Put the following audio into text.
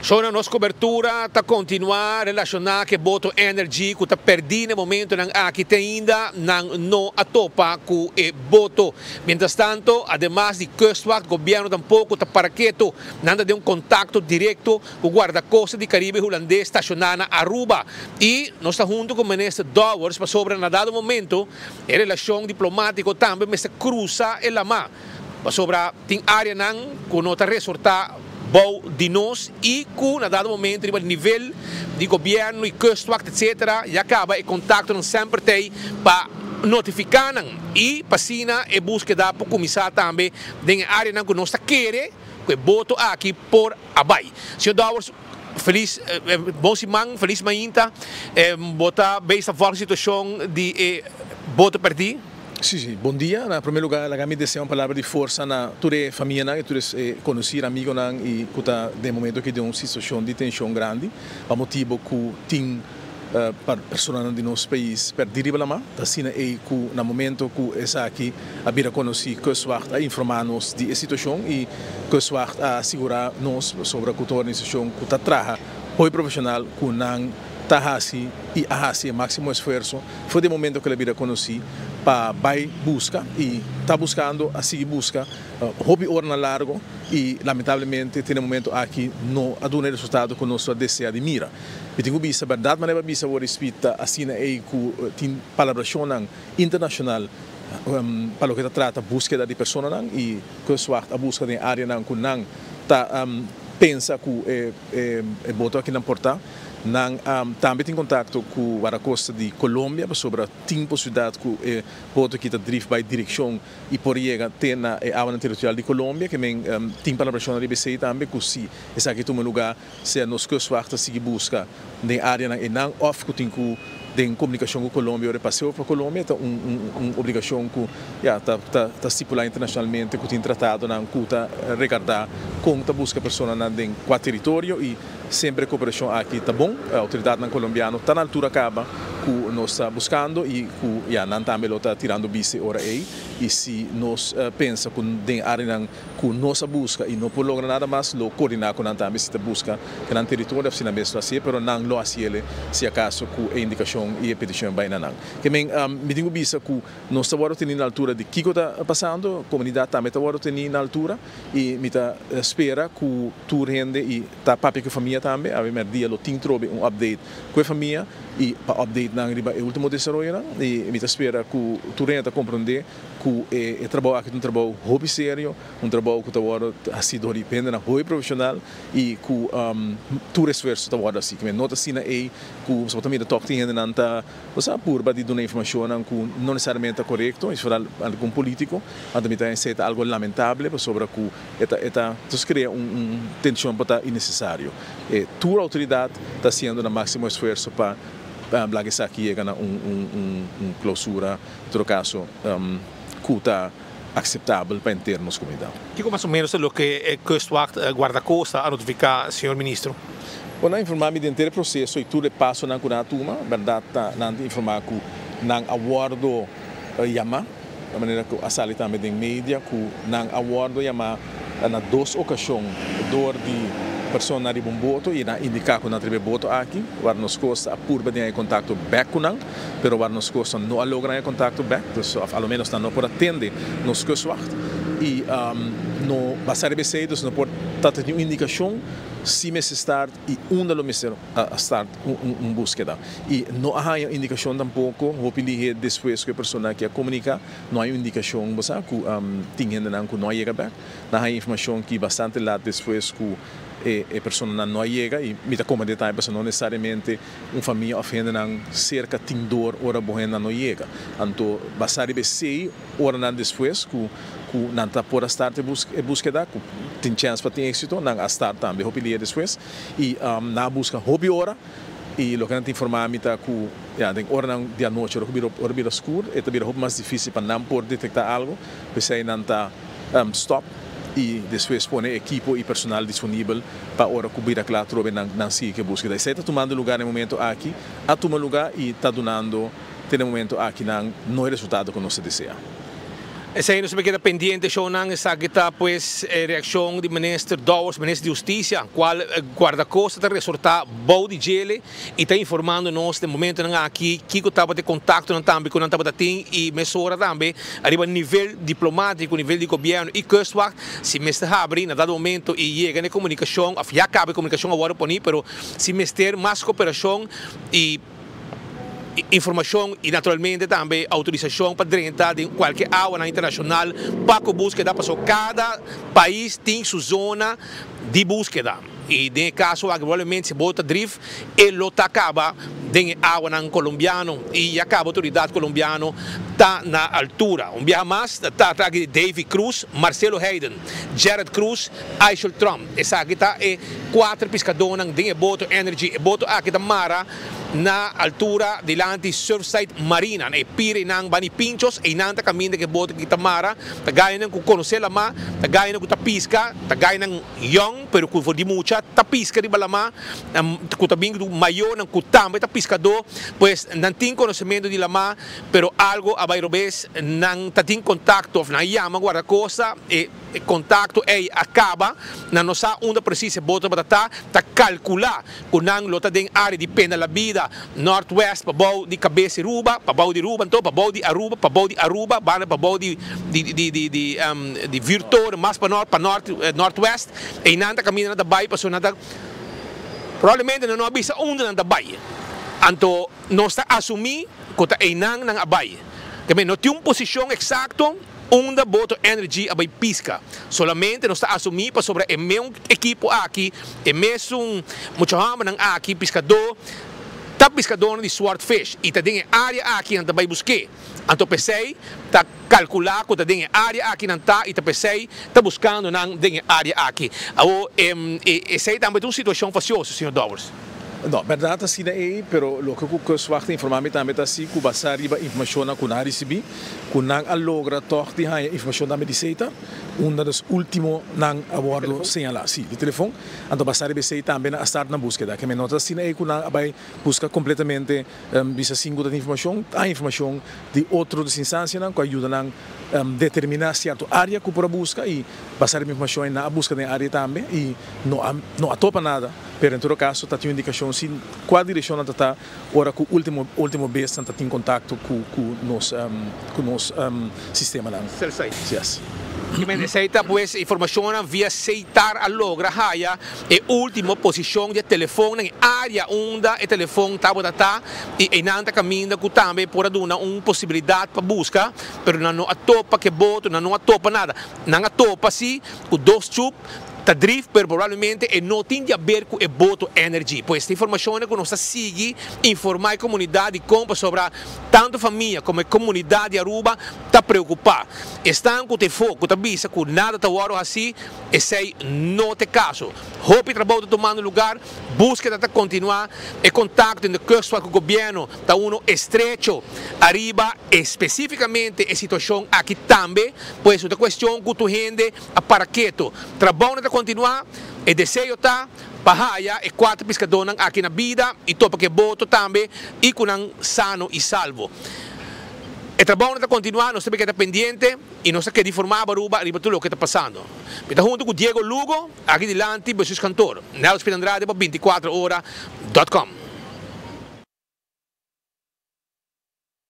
Sono nossa cobertura está continuar relacionada com o voto energy que está perdendo no momento não aqui ainda não atopa com o voto. Mientras tanto, además de Kustwacht, o governo tampouco está para quieto, nada de contato direto com o guarda-costa do Caribe holandês estacionado na Aruba. E nós estamos junto com o ministro Douwers para sobre a dado momento a relação diplomática também mas cruza e lama. Para sobre tem área não que não está resultado bom de nós e com a dado momento o nível de governo e Kustwacht, etc. e acaba em contato não sempre tem para notificar e passina e búsqueda para começar também na área que nós queremos que voto aqui por abai. Senhor Douwers, feliz bom semana, feliz manhã, bota bem esta forte situação de voto perdido. Sim, bom dia. Em primeiro lugar, eu desejo uma palavra de força na toda a família, que todos conhecer amigos e que está de momento que tem uma situação de tensão grande, a motivo que tem para pessoas de nosso país perdido lá, assim é que no momento que essa aqui a vir a conhecer Kustwacht a informar-nos de situação e Kustwacht a assegurar-nos sobre a organização que está trabalhando apoio profissional que não tahasi e ahasi máximo esforço foi de momento que ele vira conheci para vai busca e está buscando assim busca hobby orna largo e lamentavelmente tem momento aqui não a dar resultado que nós deseja de mira e tenho visto verdade mas não visto o respeito assim é que tem colaboração internacional para o que trata búsqueda de pessoas e Kustwacht a busca de área que não tá pensa que é voto aqui na porta também tem contato com a costa de Colômbia sobre a possibilidade que o voto que está drift by direção e por chegar tem na área territorial de Colômbia que tem colaboração da IBC também que se essa aqui toma lugar se nos Kustwacht se busca na área e não off que tem de comunicação com a Colômbia, ou passou para a Colômbia, é uma obrigação que está estipulada internacionalmente, que tem tratado, que está recordar como está busca pessoas em quatro territórios e sempre a cooperação aqui está bom, a autoridade colombiana está na altura acaba que nós está buscando e que não também está tirando bici ora aí e se nós pensa que tem área que nós busca e não por lograr nada mais, lo coordenar com nós também se está busca que no território assim mesmo assim, mas não lo assim se acaso que a indicação e a petição vai na que me tenho visto que nós estamos tendo na altura de que está passando, a comunidade também está tendo na altura e me está espera que tu rende e está papi com a família também, a ver dia lo tem trobe update com a família e para update na último desenvolvimento e me está espera que tu rende compreender que o trabalho aqui é um trabalho hobby sério, um trabalho que está sido depende na apoio profissional e que tu esforço está assim, que nota assim é que você também toca tem não está você pura de dar informação que não necessariamente é correto, isso é algum político, mas também tem algo lamentável sobre que eta cria tensão para innecessário. Tua autoridade está sendo no máximo esforço para blaguear que chega a clausura, em todo caso que está aceitável para termos comunidade. Que mais ou menos o que Kustwacht guarda-costa a notificar, senhor ministro? Quando informar-me do inteiro processo e tudo passa na turma, verdade, não informar que não aguardo Yama, da maneira que a sala também tem mídia, que não aguardo Yama na duas ocasiões, dor de pessoa na riba voto e na indicar que não tem voto aqui, var nos costa a purba de contato back com não, pero var nos costa não logra contato back, então ao menos não pode atender nos Kustwacht e no basar BC, não pode ter uma indicação se me start e onde lo me start búsqueda e não há indicação tampouco vou pedir depois que a pessoa que comunica não há indicação você que tem ainda não que não chega back não há informação que bastante lá depois que a pessoa não chega e me dá como detalhe mas não necessariamente uma família ofende não cerca de dor hora boa não chega então basar BC hora não depois que não está por estar a búsqueda tem chance para ter êxito não a estar também vou pedir depois e na busca hobby hora e o que não te informar me está que tem hora de noite hora vira escuro e também é mais difícil para não poder detectar algo porque não está stop e depois põe equipo e personal disponível para hora cobrir a claro não se que búsqueda e está tomando lugar no momento aqui a tomar lugar e está donando tem um momento aqui não é resultado que nós deseja. Essa nos queda pendiente, Shonan, esa que está pues reacción del ministro Dowers, ministro de Justicia, cual guardacosta está resortar bau de gele e está informando-nos de momento aqui que estava de contato também com a tem e mesura também arriba nível diplomático, nível de governo e kustwacht, se mestre abre na dado momento e chega na comunicação, já acaba a comunicação agora por aí, pero se mestre mais cooperação e informação e naturalmente também autorização para dentro de qualquer área internacional para que búsqueda passou. Cada país tem sua zona de búsqueda e nesse caso provavelmente se bota drift e lota acaba em água colombiano e acaba a autoridade colombiana está na altura. Viaja mais está atrás de David Cruz, Marcelo Hayden, Jared Cruz, Aishel Trump. Essa aqui está é 4 pescadores de boto energy, boto aqui da Mara na altura delante Surfside Marina, e pire nang bani pinchos e nang caminho que boto que tamara, ta gaya nang conhecer la ma, ta gaya nang ta pisca, ta gaya nang young, pero ku for di mucha, ta pisca di balama, ku ta bing mayor nang ku tambe ta pescador, pues não tem conhecimento de la ma, pero algo abay robes nang ta tem contacto, na yama guarda-costa e contato e acaba na nossa onda precisa boto batata ta calcular ku nang lota ding área depende la vida Northwest, pabau di cabeça Aruba, pabau di Aruba, então pabau di Aruba, bana pabau di Virtor, mais para Northwest, e nada caminho da Bahia, passou nada, provavelmente não avisa onde na Bahia, então nós está assumir que está enang na Bahia, também não tem uma posição exata onde boto energy abay pisca, solamente nós está assumir para sobre o meu equipo aqui, e mesmo muito ramo nang aqui pescador tá pescador de swordfish e tá dentro área aqui não vai buscar, então pensei tá calcular que tá dentro área aqui não tá e tá pensei tá buscando não dentro área aqui, essa é também uma situação faciosa, senhor Dowers. No, verdade assim é, pero lo que o kustwacht informa-me também assim que basta arriba informação que nós recebi, que nós alogra toch de a informação da medicina, uma das últimos nang abordo señalar, sim, de telefone, então basta arriba sei também a estar na búsqueda, que me nota assim é que nós vai buscar completamente bisa singular de informação, a informação de outras instâncias que ajudam a determinar certa área que para busca e basta arriba informação na busca da área também e não atopa nada. Pero em todo caso, está tendo indicação se qual direção está ora que o último vez está em contato com o nosso sistema lá. Yes. Aceita pues informação via aceitar a logra haya e última posição de telefone na área onde o telefone está e nanta caminho que também pode dar uma possibilidade para buscar, pero não atopa que boto, não atopa nada, não atopa se o dois chup tá drift, pero provavelmente não tem a ver com o boto energy. Pois esta informação é que nós seguimos informar a comunidade compra sobre tanto família como a comunidade de Aruba está preocupada. Estão com o foco, tá vista que nada está agora assim, esse não tem caso. Hope trabalho tomando lugar, búsqueda está continuar, e contato no curso com o governo está estreito arriba, especificamente a situação aqui também, pois é uma questão que tu rende a paraqueto. Trabalho está continuar, e desejo está Bahia e 4 pescadores aqui na vida e topa que boto também e com sano e salvo. O trabalho está continuando, nós temos que estar pendente e nós temos que informar a Aruba sobre tudo o que está passando. Estamos junto com Diego Lugo, aqui delante, Jesus Cantor, Nelson Andrade, 24horas.com.